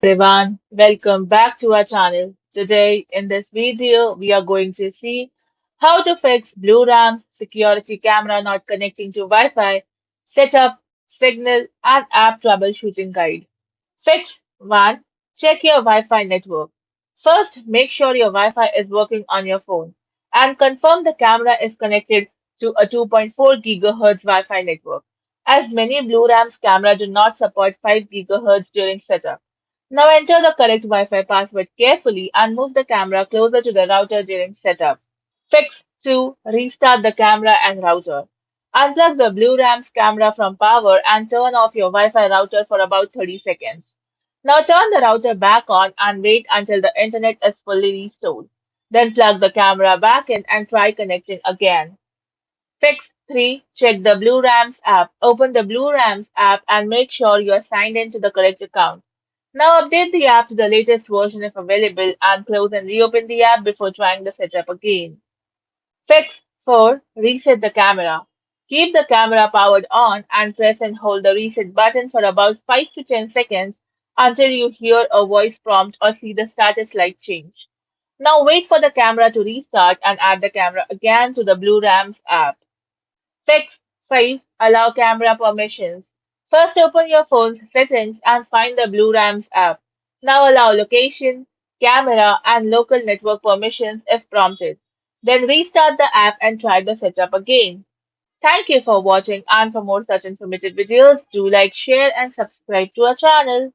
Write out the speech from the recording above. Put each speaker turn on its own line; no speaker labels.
Everyone, welcome back to our channel. Today, in this video, we are going to see how to fix Blurams security camera not connecting to Wi-Fi, setup, signal, and app troubleshooting guide. Fix 1. Check your Wi-Fi network. First, make sure your Wi-Fi is working on your phone and confirm the camera is connected to a 2.4 GHz Wi-Fi network, as many Blurams camera do not support 5 GHz during setup. Now enter the correct Wi-Fi password carefully and move the camera closer to the router during setup. Fix 2. Restart the camera and router. Unplug the Blurams camera from power and turn off your Wi-Fi router for about 30 seconds. Now turn the router back on and wait until the internet is fully restored. Then plug the camera back in and try connecting again. Fix 3. Check the Blurams app. Open the Blurams app and make sure you are signed in to the correct account. Now update the app to the latest version if available and close and reopen the app before trying the setup again. Fix 4. Reset the camera. Keep the camera powered on and press and hold the reset button for about 5 to 10 seconds until you hear a voice prompt or see the status light change. Now wait for the camera to restart and add the camera again to the Blurams app. Fix 5. Allow camera permissions. First open your phone's settings and find the Blurams app. Now allow location, camera, and local network permissions if prompted. Then restart the app and try the setup again. Thank you for watching, and for more such informative videos, do like, share and subscribe to our channel.